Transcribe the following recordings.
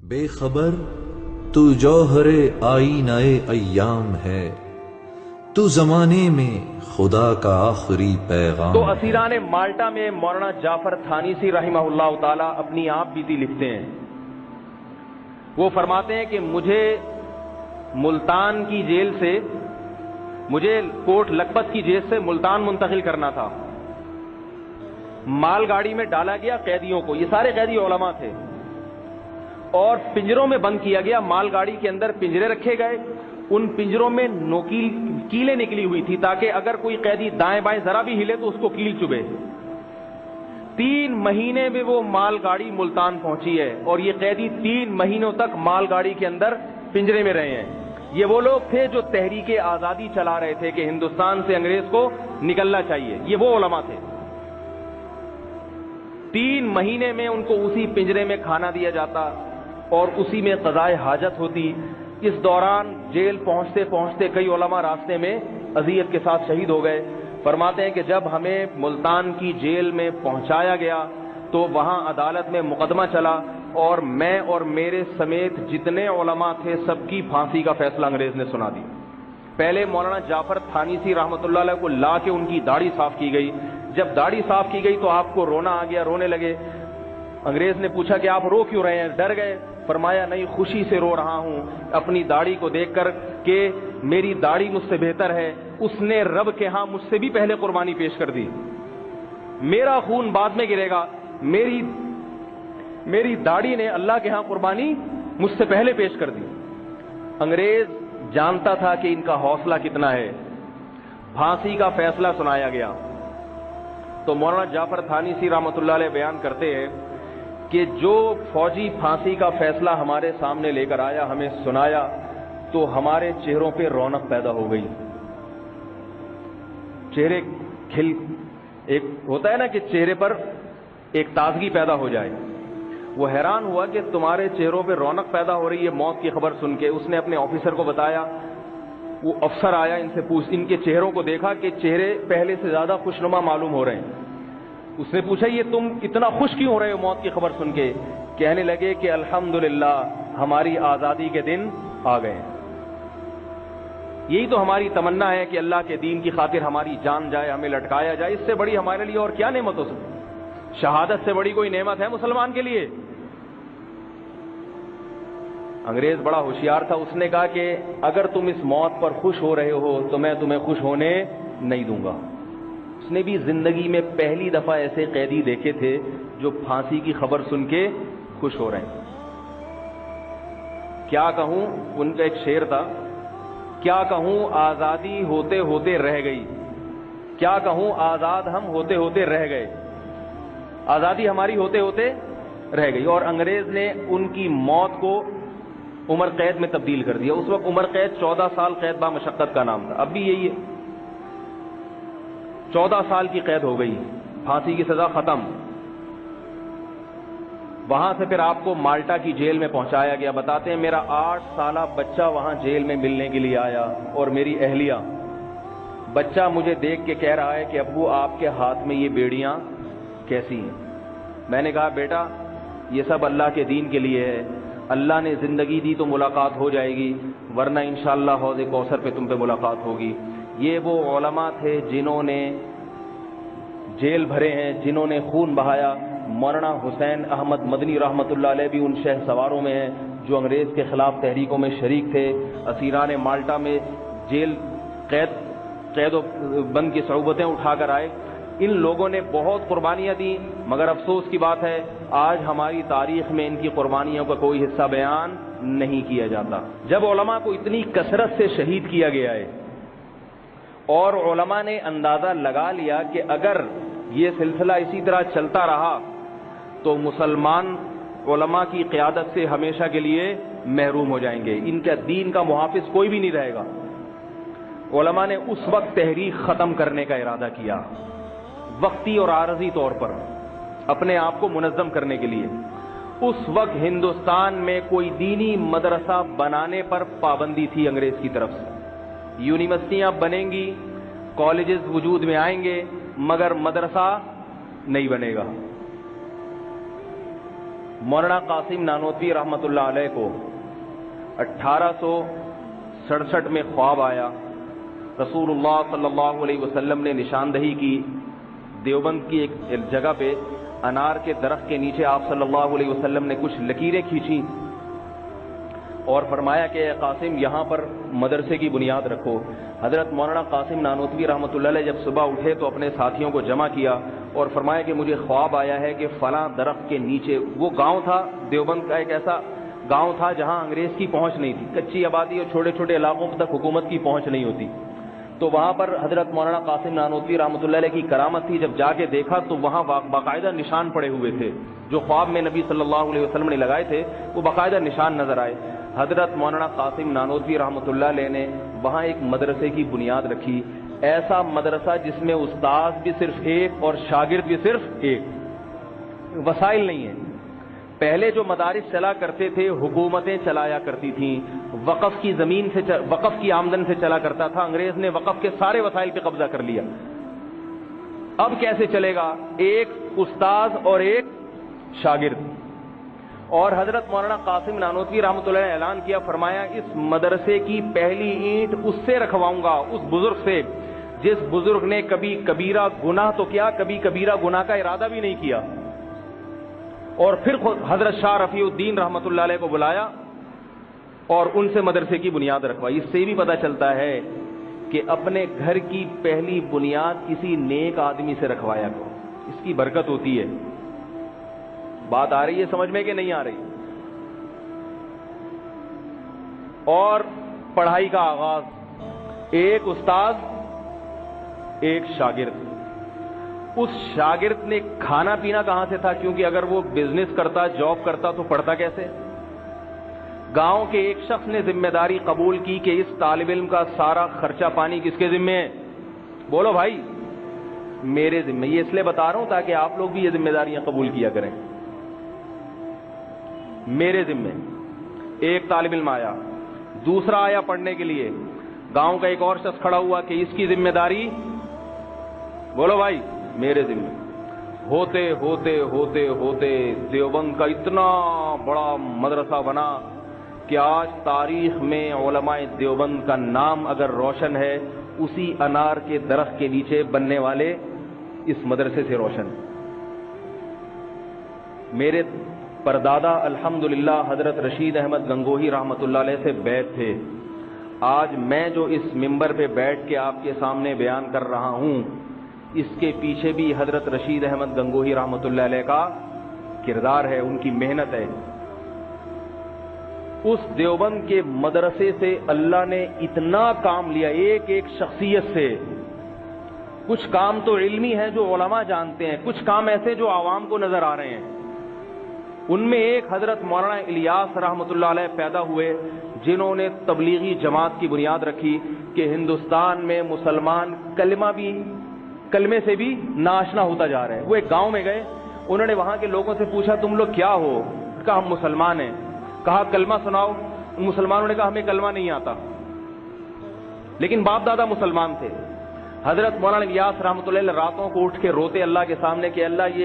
بے خبر تو جوہر آئینہ ایام ہے، تو زمانے میں خدا کا آخری پیغام۔ تو اسیران مالٹا میں مولانا جعفر تھانیسی رحمہ اللہ تعالی اپنی آپ بیتی لکھتے ہیں۔ وہ فرماتے ہیں کہ مجھے ملتان کی جیل سے، مجھے کوٹ لکھپت کی جیل سے ملتان منتقل کرنا تھا۔ مال گاڑی میں ڈالا گیا قیدیوں کو، یہ سارے قیدی علماء تھے، اور پنجروں میں بند کیا گیا۔ مال گاڑی کے اندر پنجرے رکھے گئے، ان پنجروں میں کیلیں نکلی ہوئی تھی تاکہ اگر کوئی قیدی دائیں بائیں ذرا بھی ہلے تو اس کو کیل چبھے۔ 3 مہینے میں وہ مال گاڑی ملتان پہنچی ہے، اور یہ قیدی 3 مہینوں تک مال گاڑی کے اندر پنجرے میں رہے ہیں۔ یہ وہ لوگ تھے جو تحریک آزادی چلا رہے تھے کہ ہندوستان سے انگریز کو نکلنا چاہیے، یہ وہ علماء تھے۔ 3 مہینے میں ان کو اسی پنجرے میں کھانا دیا جاتا اور اسی میں قضائے حاجت ہوتی۔ اس دوران جیل پہنچتے پہنچتے کئی علماء راستے میں اذیت کے ساتھ شہید ہو گئے۔ فرماتے ہیں کہ جب ہمیں ملتان کی جیل میں پہنچایا گیا تو وہاں عدالت میں مقدمہ چلا، اور میں اور میرے سمیت جتنے علماء تھے سب کی پھانسی کا فیصلہ انگریز نے سنا دیا۔ پہلے مولانا جعفر تھانیسی رحمۃ اللہ علیہ کو لا کے ان کی داڑھی صاف کی گئی۔ جب داڑھی صاف کی گئی تو آپ کو رونا آ گیا، رونے لگے۔ انگریز نے پوچھا کہ آپ رو کیوں رہے ہیں؟ ڈر گئے؟ فرمایا نہیں، خوشی سے رو رہا ہوں اپنی داڑھی کو دیکھ کر کہ میری داڑھی مجھ سے بہتر ہے، اس نے رب کے ہاں مجھ سے بھی پہلے قربانی پیش کر دی، میرا خون بعد میں گرے گا، میری داڑھی نے اللہ کے ہاں قربانی مجھ سے پہلے پیش کر دی۔ انگریز جانتا تھا کہ ان کا حوصلہ کتنا ہے۔ پھانسی کا فیصلہ سنایا گیا تو مولانا جعفر تھانیسی رحمۃ اللہ علیہ بیان کرتے ہیں کہ جو فوجی پھانسی کا فیصلہ ہمارے سامنے لے کر آیا، ہمیں سنایا، تو ہمارے چہروں پہ رونق پیدا ہو گئی۔ چہرے ایک ہوتا ہے نا کہ چہرے پر ایک تازگی پیدا ہو جائے۔ وہ حیران ہوا کہ تمہارے چہروں پہ رونق پیدا ہو رہی ہے موت کی خبر سن کے۔ اس نے اپنے آفیسر کو بتایا، وہ افسر آیا، ان سے ان کے چہروں کو دیکھا کہ چہرے پہلے سے زیادہ خوشنما معلوم ہو رہے ہیں۔ اس نے پوچھا یہ تم اتنا خوش کیوں ہو رہے ہو موت کی خبر سن کے؟ کہنے لگے کہ الحمدللہ ہماری آزادی کے دن آ گئے۔ یہی تو ہماری تمنا ہے کہ اللہ کے دین کی خاطر ہماری جان جائے، ہمیں لٹکایا جائے، اس سے بڑی ہمارے لیے اور کیا نعمت ہو سکتی؟ شہادت سے بڑی کوئی نعمت ہے مسلمان کے لیے؟ انگریز بڑا ہوشیار تھا، اس نے کہا کہ اگر تم اس موت پر خوش ہو رہے ہو تو میں تمہیں خوش ہونے نہیں دوں گا۔ اس نے بھی زندگی میں پہلی دفعہ ایسے قیدی دیکھے تھے جو پھانسی کی خبر سن کے خوش ہو رہے ہیں۔ کیا کہوں، ان کا ایک شعر تھا، کیا کہوں آزادی ہوتے ہوتے رہ گئی، کیا کہوں آزاد ہم ہوتے ہوتے رہ گئے۔ آزادی ہماری ہوتے ہوتے رہ گئی، اور انگریز نے ان کی موت کو عمر قید میں تبدیل کر دیا۔ اس وقت عمر قید 14 سال قید با مشقت کا نام تھا، اب بھی یہی ہے۔ 14 سال کی قید ہو گئی، پھانسی کی سزا ختم۔ وہاں سے پھر آپ کو مالٹا کی جیل میں پہنچایا گیا۔ بتاتے ہیں میرا 8 سالہ بچہ وہاں جیل میں ملنے کے لیے آیا، اور میری اہلیہ۔ بچہ مجھے دیکھ کے کہہ رہا ہے کہ ابو آپ کے ہاتھ میں یہ بیڑیاں کیسی ہیں؟ میں نے کہا بیٹا یہ سب اللہ کے دین کے لیے ہے، اللہ نے زندگی دی تو ملاقات ہو جائے گی، ورنہ انشاءاللہ حوض کوثر پہ تم پہ ملاقات ہوگی۔ یہ وہ علماء تھے جنہوں نے جیل بھرے ہیں، جنہوں نے خون بہایا۔ مولانا حسین احمد مدنی رحمۃ اللہ علیہ بھی ان شہ سواروں میں ہیں جو انگریز کے خلاف تحریکوں میں شریک تھے، اسیران مالٹا میں جیل قید و بند کی صعوبتیں اٹھا کر آئے۔ ان لوگوں نے بہت قربانیاں دیں، مگر افسوس کی بات ہے آج ہماری تاریخ میں ان کی قربانیوں کا کوئی حصہ بیان نہیں کیا جاتا۔ جب علماء کو اتنی کثرت سے شہید کیا گیا ہے، اور علماء نے اندازہ لگا لیا کہ اگر یہ سلسلہ اسی طرح چلتا رہا تو مسلمان علماء کی قیادت سے ہمیشہ کے لیے محروم ہو جائیں گے، ان کا دین کا محافظ کوئی بھی نہیں رہے گا۔ علماء نے اس وقت تحریک ختم کرنے کا ارادہ کیا، وقتی اور عارضی طور پر اپنے آپ کو منظم کرنے کے لیے۔ اس وقت ہندوستان میں کوئی دینی مدرسہ بنانے پر پابندی تھی انگریز کی طرف سے۔ یونیورسٹیاں بنیں گی، کالجز وجود میں آئیں گے، مگر مدرسہ نہیں بنے گا۔ مولانا قاسم نانوتوی رحمۃ اللہ علیہ کو 1867 میں خواب آیا. رسول اللہ صلی اللہ علیہ وسلم نے نشاندہی کی. دیوبند کی ایک جگہ پہ انار کے درخت کے نیچے آپ صلی اللہ علیہ وسلم نے کچھ لکیریں کھینچی اور فرمایا کہ اے قاسم یہاں پر مدرسے کی بنیاد رکھو. حضرت مولانا قاسم نانوتوی رحمۃ اللہ علیہ جب صبح اٹھے تو اپنے ساتھیوں کو جمع کیا اور فرمایا کہ مجھے خواب آیا ہے کہ فلاں درخت کے نیچے، وہ گاؤں تھا دیوبند کا، ایک ایسا گاؤں تھا جہاں انگریز کی پہنچ نہیں تھی، کچی آبادی اور چھوٹے چھوٹے علاقوں تک حکومت کی پہنچ نہیں ہوتی. تو وہاں پر حضرت مولانا قاسم نانوتوی رحمۃ اللہ علیہ کی کرامت تھی. جب جا کے دیکھا تو وہاں باقاعدہ نشان پڑے ہوئے تھے، جو خواب میں نبی صلی اللہ علیہ وسلم نے لگائے تھے وہ باقاعدہ نشان نظر آئے. حضرت مولانا قاسم نانوتوی رحمۃ اللہ علیہ نے وہاں ایک مدرسے کی بنیاد رکھی. ایسا مدرسہ جس میں استاد بھی صرف ایک اور شاگرد بھی صرف ایک. وسائل نہیں ہیں. پہلے جو مدارس چلا کرتے تھے حکومتیں چلایا کرتی تھیں، وقف کی زمین سے، وقف کی آمدن سے چلا کرتا تھا. انگریز نے وقف کے سارے وسائل پہ قبضہ کر لیا. اب کیسے چلے گا؟ ایک استاد اور ایک شاگرد. اور حضرت مولانا قاسم نانوتوی رحمۃ اللہ نے اعلان کیا، فرمایا اس مدرسے کی پہلی اینٹ اس سے رکھواؤں گا، اس بزرگ سے جس بزرگ نے کبھی کبیرہ گناہ تو کیا، کبھی کبیرہ گناہ کا ارادہ بھی نہیں کیا. اور پھر حضرت شاہ رفیع الدین رحمۃ اللہ علیہ کو بلایا اور ان سے مدرسے کی بنیاد رکھوائی. اس سے بھی پتہ چلتا ہے کہ اپنے گھر کی پہلی بنیاد کسی نیک آدمی سے رکھوایا کرو، اس کی برکت ہوتی ہے. بات آ رہی ہے سمجھ میں کہ نہیں آ رہی؟ اور پڑھائی کا آغاز، ایک استاد ایک شاگرد. اس شاگرد نے کھانا پینا کہاں سے تھا؟ کیونکہ اگر وہ بزنس کرتا، جاب کرتا تو پڑھتا کیسے؟ گاؤں کے ایک شخص نے ذمہ داری قبول کی کہ اس طالب علم کا سارا خرچہ پانی کس کے ذمہ ہے؟ بولو بھائی، میرے ذمہ. یہ اس لیے بتا رہا ہوں تاکہ آپ لوگ بھی یہ ذمہ داریاں قبول کیا کریں. میرے ذمہ. ایک طالب علم آیا، دوسرا آیا پڑھنے کے لیے. گاؤں کا ایک اور شخص کھڑا ہوا کہ اس کی ذمہ داری، بولو بھائی، میرے ذمہ. ہوتے ہوتے ہوتے ہوتے دیوبند کا اتنا بڑا مدرسہ بنا کہ آج تاریخ میں علماء دیوبند کا نام اگر روشن ہے اسی انار کے درخت کے نیچے بننے والے اس مدرسے سے روشن. میرے پردادا الحمدللہ حضرت رشید احمد گنگوہی رحمۃ اللہ علیہ سے بیعت تھے. آج میں جو اس ممبر پہ بیٹھ کے آپ کے سامنے بیان کر رہا ہوں، اس کے پیچھے بھی حضرت رشید احمد گنگوہی رحمۃ اللہ علیہ کا کردار ہے، ان کی محنت ہے. اس دیوبند کے مدرسے سے اللہ نے اتنا کام لیا، ایک ایک شخصیت سے. کچھ کام تو علمی ہیں جو علماء جانتے ہیں، کچھ کام ایسے جو عوام کو نظر آ رہے ہیں. ان میں ایک حضرت مولانا الیاس رحمۃ اللہ علیہ پیدا ہوئے جنہوں نے تبلیغی جماعت کی بنیاد رکھی کہ ہندوستان میں مسلمان کلمے سے بھی ناشنا ہوتا جا رہا ہے. وہ ایک گاؤں میں گئے، انہوں نے وہاں کے لوگوں سے پوچھا تم لوگ کیا ہو؟ کہا ہم مسلمان ہیں. کہا کلمہ سناؤ. مسلمانوں نے کہا ہمیں کلمہ نہیں آتا، لیکن باپ دادا مسلمان تھے. حضرت مولانا الیاس رحمۃ اللہ علیہ راتوں کو اٹھ کے روتے اللہ کے سامنے کہ اللہ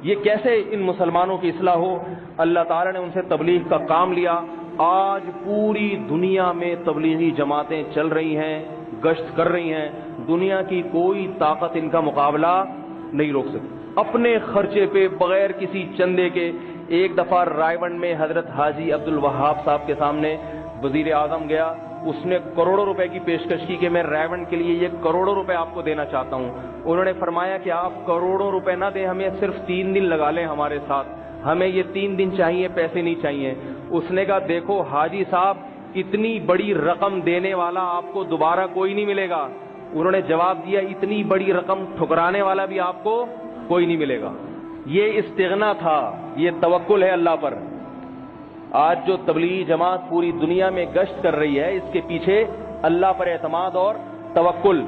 یہ کیسے ان مسلمانوں کی اصلاح ہو. اللہ تعالیٰ نے ان سے تبلیغ کا کام لیا. آج پوری دنیا میں تبلیغی جماعتیں چل رہی ہیں، گشت کر رہی ہیں. دنیا کی کوئی طاقت ان کا مقابلہ نہیں روک سکتی. اپنے خرچے پہ بغیر کسی چندے کے ایک دفعہ رائے ونڈ میں حضرت حاجی عبد الوہاب صاحب کے سامنے وزیر اعظم گیا. اس نے کروڑوں روپے کی پیشکش کی کہ میں رائے ونڈ کے لیے یہ کروڑوں روپے آپ کو دینا چاہتا ہوں. انہوں نے فرمایا کہ آپ کروڑوں روپے نہ دیں، ہمیں صرف 3 دن لگا لیں ہمارے ساتھ، ہمیں یہ 3 دن چاہیے، پیسے نہیں چاہیے. اس نے کہا دیکھو حاجی صاحب، اتنی بڑی رقم دینے والا آپ کو دوبارہ کوئی نہیں ملے گا. انہوں نے جواب دیا اتنی بڑی رقم ٹھکرانے والا بھی آپ کو کوئی نہیں ملے گا. یہ استغنا تھا، یہ توکل ہے اللہ پر. آج جو تبلیغی جماعت پوری دنیا میں گشت کر رہی ہے، اس کے پیچھے اللہ پر اعتماد اور توکل.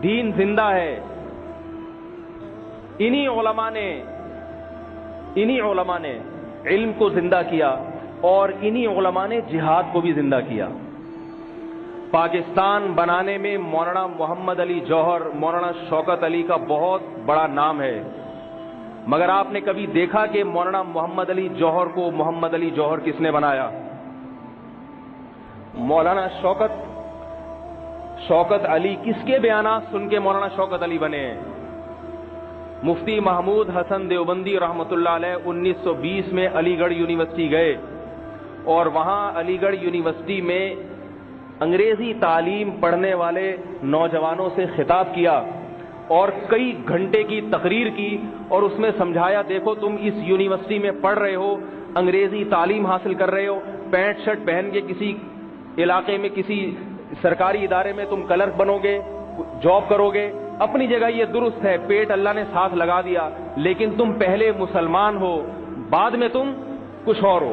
دین زندہ ہے. انہی علماء نے علم کو زندہ کیا اور انہی علماء نے جہاد کو بھی زندہ کیا. پاکستان بنانے میں مولانا محمد علی جوہر، مولانا شوکت علی کا بہت بڑا نام ہے. مگر آپ نے کبھی دیکھا کہ مولانا محمد علی جوہر کو محمد علی جوہر کس نے بنایا؟ مولانا شوکت علی کس کے بیانات سن کے مولانا شوکت علی بنے ہیں؟ مفتی محمود حسن دیوبندی رحمۃ اللہ علیہ 1920 میں علی گڑھ یونیورسٹی گئے اور وہاں علی گڑھ یونیورسٹی میں انگریزی تعلیم پڑھنے والے نوجوانوں سے خطاب کیا اور کئی گھنٹے کی تقریر کی اور اس میں سمجھایا، دیکھو تم اس یونیورسٹی میں پڑھ رہے ہو، انگریزی تعلیم حاصل کر رہے ہو، پینٹ شرٹ پہن کے کسی علاقے میں کسی سرکاری ادارے میں تم کلرک بنو گے، جاب کرو گے، اپنی جگہ یہ درست ہے، پیٹ اللہ نے ساتھ لگا دیا، لیکن تم پہلے مسلمان ہو، بعد میں تم کچھ اور ہو۔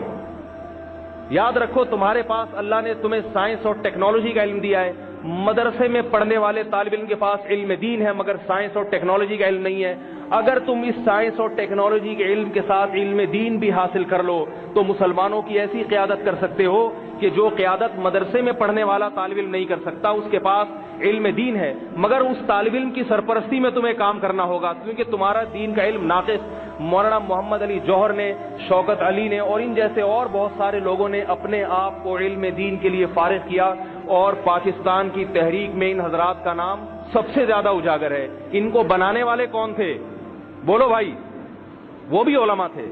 یاد رکھو تمہارے پاس اللہ نے تمہیں سائنس اور ٹیکنالوجی کا علم دیا ہے، مدرسے میں پڑھنے والے طالب علم کے پاس علم دین ہے مگر سائنس اور ٹیکنالوجی کا علم نہیں ہے۔ اگر تم اس سائنس اور ٹیکنالوجی کے علم کے ساتھ علم دین بھی حاصل کر لو تو مسلمانوں کی ایسی قیادت کر سکتے ہو کہ جو قیادت مدرسے میں پڑھنے والا طالب علم نہیں کر سکتا، اس کے پاس علم دین ہے مگر اس طالب علم کی سرپرستی میں تمہیں کام کرنا ہوگا کیونکہ تمہارا دین کا علم ناقص۔ مولانا محمد علی جوہر نے، شوکت علی نے اور ان جیسے اور بہت سارے لوگوں نے اپنے آپ کو علم دین کے لیے فارغ کیا اور پاکستان کی تحریک میں ان حضرات کا نام سب سے زیادہ اجاگر ہے۔ ان کو بنانے والے کون تھے؟ بولو بھائی، وہ بھی علماء تھے۔